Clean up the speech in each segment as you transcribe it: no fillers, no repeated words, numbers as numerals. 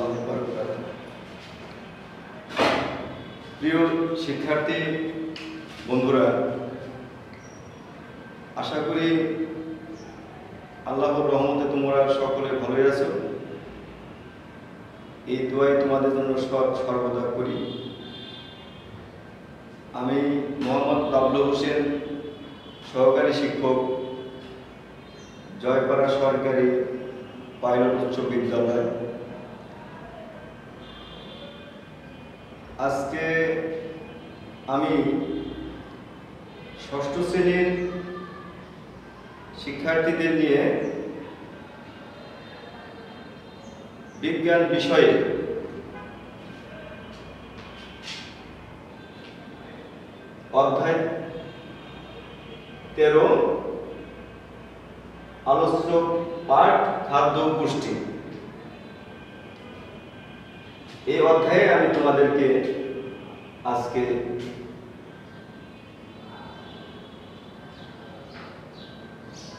রহমতুল্লাহ বারাকাতুহু। প্রিয় শিক্ষার্থী বন্ধুরা, আশা করি আল্লাহর রহমতে তোমরা সকলে ভালোই আছো। এই দোয়াই তোমাদের জন্য সর্বদা করি। আমি মোহাম্মদ বাবলু হোসেন, সহকারী শিক্ষক, জয়পাড়া সরকারি পাইলট উচ্চ বিদ্যালয়। আজকে আমি ষষ্ঠ শ্রেণীর শিক্ষার্থীদের নিয়ে বিজ্ঞান বিষয়ে অধ্যায় 13 আলোচ্য পাঠ খাদ্য ও পুষ্টি, এই অধ্যায়ে আমি তোমাদেরকে আজকে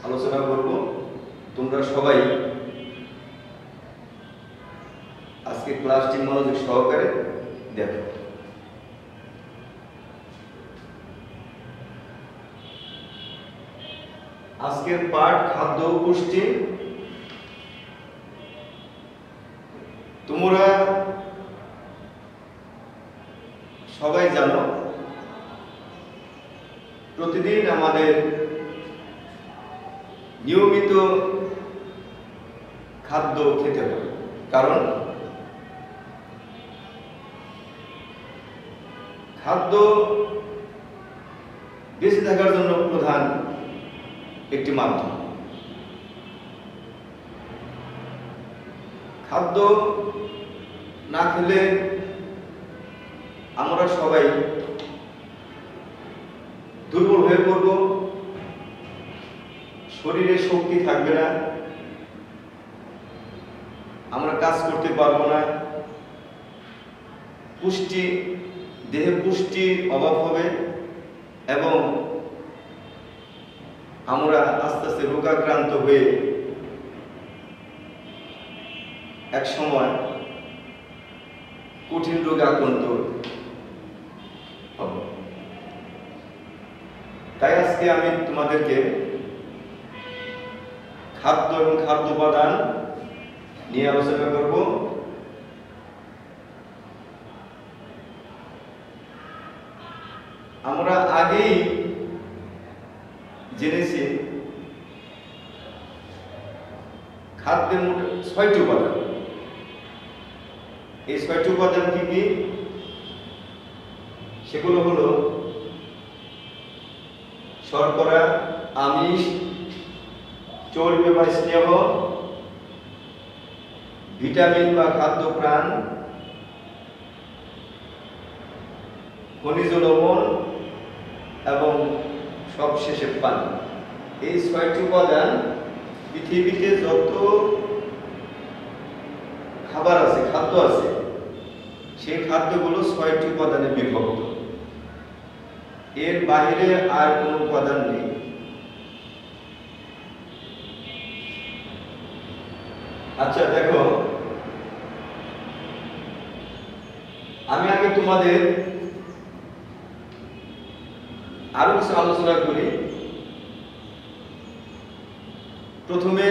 আলোচনা করব। তোমরা সবাই আজকে ক্লাসটি মনোযোগ সহকারে দেখো। আজকের পাঠ খাদ্য ও পুষ্টি। তোমরা সবাই জানো প্রতিদিন আমাদের নিয়মিত খাদ্য খেতে হবে, কারণ খাদ্য বেঁচে থাকার জন্য প্রধান একটি মাধ্যম। খাদ্য না খেলে আমরা সবাই দুর্বল হয়ে পড়ব, শরীরে শক্তি থাকবে না, আমরা কাজ করতে পারবো না, দেহে পুষ্টির অভাব হবে এবং আমরা আস্তে আস্তে রোগাক্রান্ত হয়ে এক সময় কঠিন রোগে আক্রান্ত হব। তাই আজকে আমি তোমাদেরকে খাদ্য এবং খাদ্য উপাদান নিয়ে আলোচনা করব। আমরা আগেই জেনেছি খাদ্যের মোট 6টি উপাদান। এই 6টি উপাদান কি কি? সেগুলো হলো শর্করা, আমিষ, চর্বি বা স্নেহ, ভিটামিন বা খাদ্য প্রাণ, খনিজ লবণ এবং সবশেষে পানি। এই 6টি উপাদান পৃথিবীতে যত খাবার আছে, খাদ্য আছে, সেই খাদ্যগুলো 6টি উপাদানে বিভক্ত। এর বাইরে আর কোনো উপাদান নেই। আচ্ছা দেখো, আমি আগে তোমাদের আরো কিছু আলোচনা করি। প্রথমে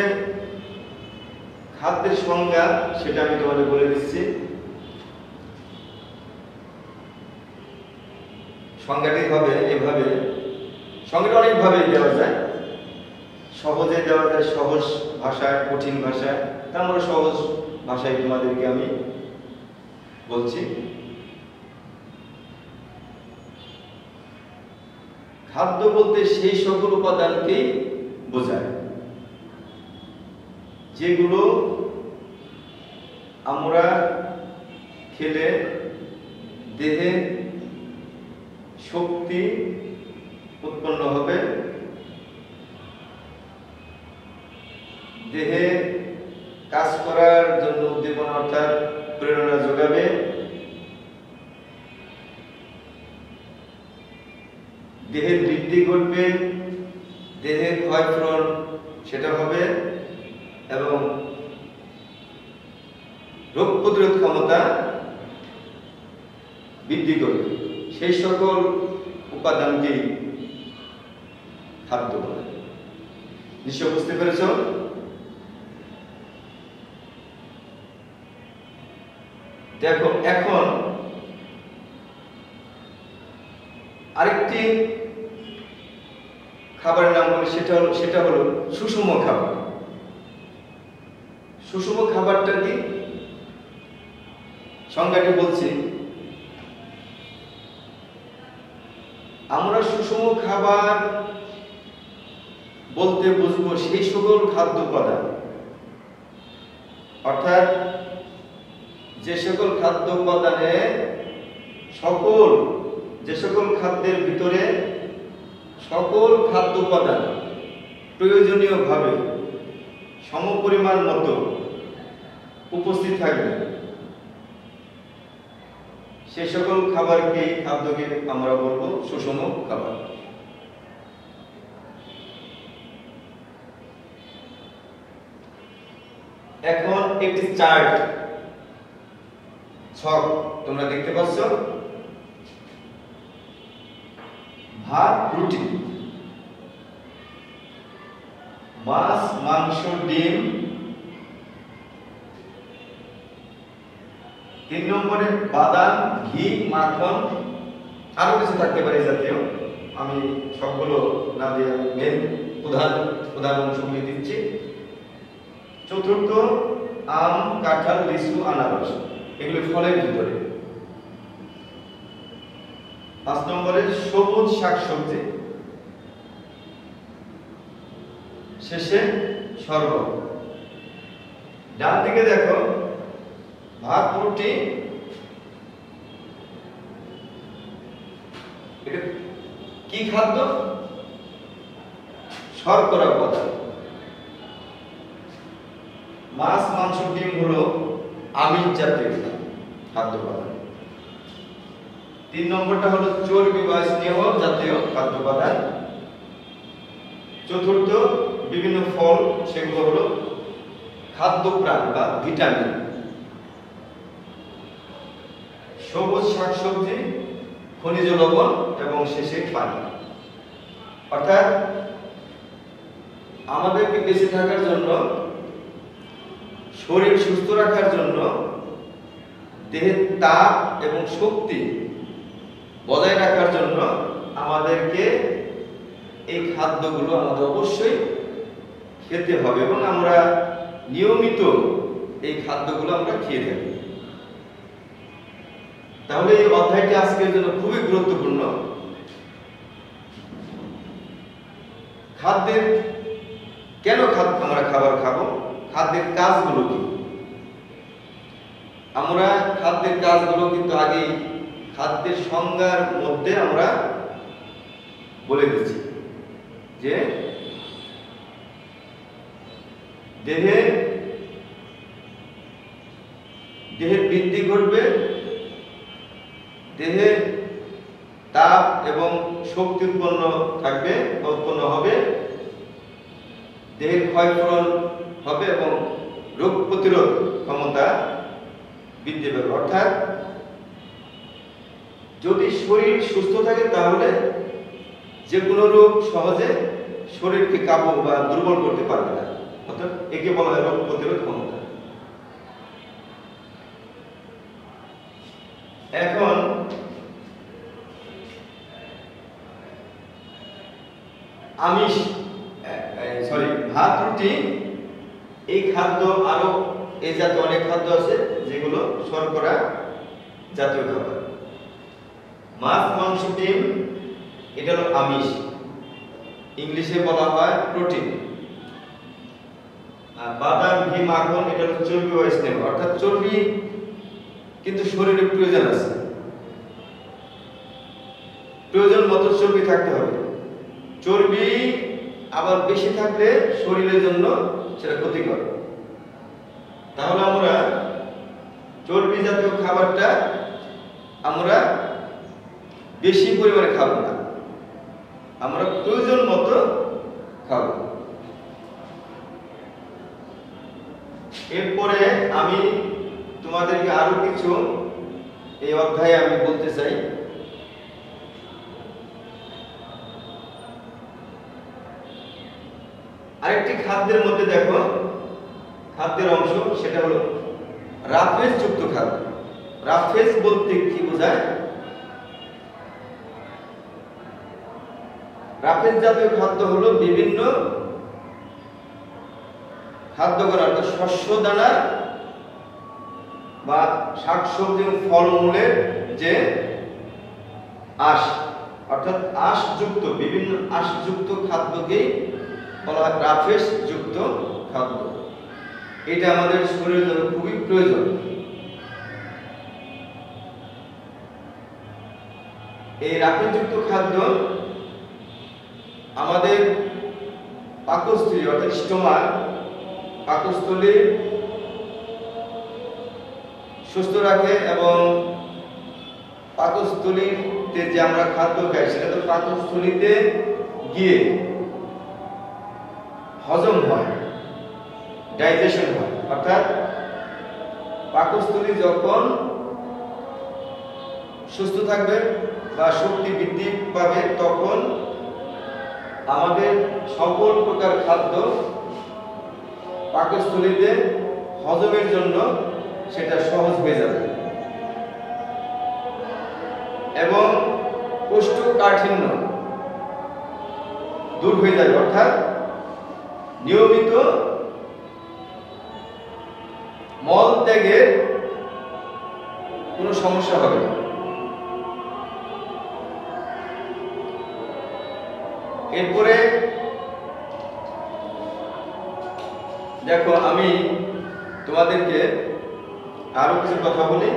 খাদ্যের সংজ্ঞা, সেটা আমি তোমাদের বলে দিচ্ছি। সংজ্ঞাটি হবে এভাবে, সংজ্ঞাটা অনেকভাবে দেওয়া যায়, সহজে দেওয়া যায়, সহজ ভাষায়, কঠিন ভাষায়। তা আমরা সহজ ভাষায় তোমাদেরকে আমি বলছি। খাদ্য বলতে সেই সকল উপাদানকেই বোঝায় যেগুলো আমরা খেলে দেহে শক্তি উৎপন্ন হবে, দেহে কাজ করার জন্য উদ্দীপনা অর্থাৎ প্রেরণা যোগাবে, দেহের বৃদ্ধি ঘটবে, দেহের ক্ষয়পূরণ সেটা হবে এবং রোগ প্রতিরোধ ক্ষমতা বৃদ্ধি করবে, সেই সকল উপাদানকেই খাদ্য বলে। নিশ্চয় বুঝতে পেরেছ? দেখো, এখন আরেকটি খাবারের নাম বলি, সেটা হলো সুষম খাবার। সুষম খাবারটা কি? সংজ্ঞাটি বলছি, আমরা সুষম খাবার বলতে বুঝবো সেই সকল খাদ্য উপাদান, অর্থাৎ যে সকল খাদ্য উপাদানে যে সকল খাদ্যের ভিতরে সকল খাদ্য উপাদান প্রয়োজনীয়ভাবে সমপরিমাণ মতো উপস্থিত থাকবে, সে সকল খাদ্যকে আমরা বলবো সুষম খাবার। এখন একটি ছক তোমরা দেখতে পাচ্ছ। ভাত, রুটি, মাছ, মাংস, ডিম। 3 নম্বরে বাদাম, ঘি, মাখন, আরো কিছু থাকতে পারে জাতীয়, আমি সবগুলো না দিয়ে মেন প্রধান অংশগুলি দিচ্ছি। চতুর্থ, আম, কাঁঠাল, লিচু, আনারস, এগুলি ফলের ভিতরে। 5 নম্বরে সবুজ শাকসবজি, শেষে শরবত। ডান দিকে দেখো, ভাত, রুটি, এটা কি খাদ্য? শর্করা উপাদান। মাছ, মাংস, ডিম হলো আমিষ জাতীয় খাদ্য উপাদান। 3 নম্বরটা হলো চর্বি বা স্নেহ জাতীয় খাদ্য উপাদান। চতুর্থ, বিভিন্ন ফল, সেগুলো হলো খাদ্য প্রাণ বা ভিটামিন। সবুজ শাকসবজি, খনিজ লবণ এবং শেষে পানি। অর্থাৎ আমাদেরকে বেঁচে থাকার জন্য, শরীর সুস্থ রাখার জন্য, দেহের তাপ এবং শক্তি বজায় রাখার জন্য আমাদেরকে এই খাদ্যগুলো আমাদের অবশ্যই খেতে হবে এবং আমরা নিয়মিত এই খাদ্যগুলো আমরা খেয়ে থাকি। তাহলে এই অধ্যায়টি আজকের জন্য খুবই গুরুত্বপূর্ণ। খাদ্যের কেন আমরা খাবার খাবো, খাদ্যের কাজগুলো কি? আমরা খাদ্যের কাজগুলো কিন্তু আগেই খাদ্যের সংজ্ঞার মধ্যে আমরা বলে দিচ্ছি যে দেহের বৃদ্ধি ঘটবে, দেহে তাপ এবং শক্তি উৎপন্ন হবে, দেহের ক্ষয়পূরণ হবে এবং রোগ প্রতিরোধ ক্ষমতা বৃদ্ধি পাবে। অর্থাৎ যদি শরীর সুস্থ থাকে তাহলে যে কোনো রোগ সহজে শরীরকে কাবু বা দুর্বল করতে পারবে না। অর্থাৎ একে বলা হয় রোগ প্রতিরোধ ক্ষমতা। এখন ভাত, রুটি, এই খাদ্য, আরো এই জাতীয় অনেক খাদ্য আছে যেগুলো শর্করা জাতীয় খাবার। মাছ, মাংস, ডিম, এটা হলো আমিষ, ইংলিশে বলা হয় প্রোটিন। আর বাদাম, ঘি, মাখন, এটা হলো চর্বি বা স্নেহ। অর্থাৎ চর্বি কিন্তু শরীরে প্রয়োজন আছে, প্রয়োজন মতো চর্বি থাকতে হবে। চর্বি আবার বেশি থাকলে শরীরের জন্য সেটা ক্ষতিকর। তাহলে আমরা চর্বি জাতীয় খাবারটা আমরা বেশি পরিমাণে খাবো না, আমরা প্রয়োজন মতো খাবো। এরপরে আমি তোমাদেরকে আরো কিছু এই অধ্যায়ে আমি বলতে চাই। আরেকটি খাদ্যের মধ্যে দেখো, খাদ্যের অংশ, সেটা হলো রাফেজ যুক্ত খাদ্য। রাফেজ বলতে কি বোঝায়? রাফেজ জাতীয় খাদ্য হলো বিভিন্ন খাদ্যগুলো, অর্থাৎ শস্য দানা বা শাকসবজি ও ফলমূলের যে আঁশ, অর্থাৎ আঁশযুক্ত বিভিন্ন আঁশযুক্ত খাদ্যকেই বলা হয় রাফেজ যুক্ত খাদ্য। এটা আমাদের শরীরের জন্য খুবই প্রয়োজন। এই রাফেজ যুক্ত খাদ্য আমাদের পাকস্থলী অর্থাৎ স্টোমাক, পাকস্থলী সুস্থ রাখে এবং পাকস্থলীতে যে আমরা খাদ্য খাই সেটা তো পাকস্থলীতে গিয়ে হজম হয়, ডাইজেশন হয়। অর্থাৎ পাকস্থলী যখন সুস্থ থাকবে বা শক্তি বৃদ্ধি পাবে, তখন আমাদের সকল প্রকার খাদ্য পাকস্থলীতে হজমের জন্য সেটা সহজ হয়ে যাবে এবং কোষ্ঠকাঠিন্য দূর হয়ে যাবে। অর্থাৎ নিয়মিত মল ত্যাগের কোনো সমস্যা হবে না। এরপরে দেখো, আমি তোমাদেরকে আরো কিছু কথা বলি।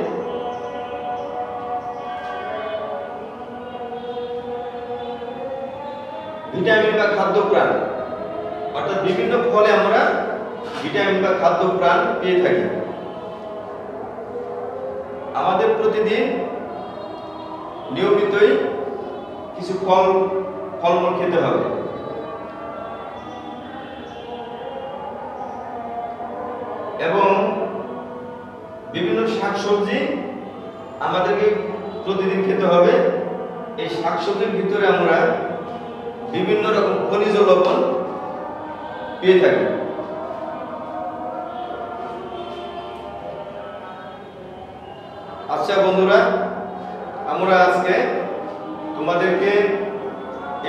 ভিটামিন বা খাদ্য প্রাণ, অর্থাৎ বিভিন্ন ফলে আমরা ভিটামিন বা খাদ্য প্রাণ পেয়ে থাকি। আমাদের প্রতিদিন নিয়মিতই কিছু ফলমূল খেতে হবে এবং বিভিন্ন শাকসবজি আমাদেরকে প্রতিদিন খেতে হবে। এই শাকসবজির ভিতরে আমরা বিভিন্ন রকম খনিজ লবণ পেয়ে থাকি। আচ্ছা বন্ধুরা, আমরা আজকে তোমাদেরকে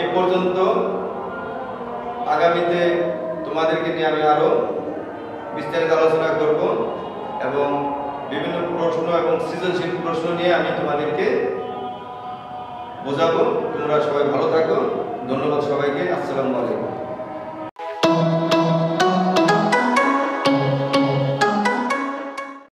এ পর্যন্ত। আগামীতে তোমাদেরকে নিয়ে আমি আরো বিস্তারিত আলোচনা করব এবং বিভিন্ন প্রশ্ন এবং সৃজনশীল প্রশ্ন নিয়ে আমি তোমাদেরকে বোঝাবো। তোমরা সবাই ভালো থাকো। ধন্যবাদ সবাইকে। আসসালামু আলাইকুম।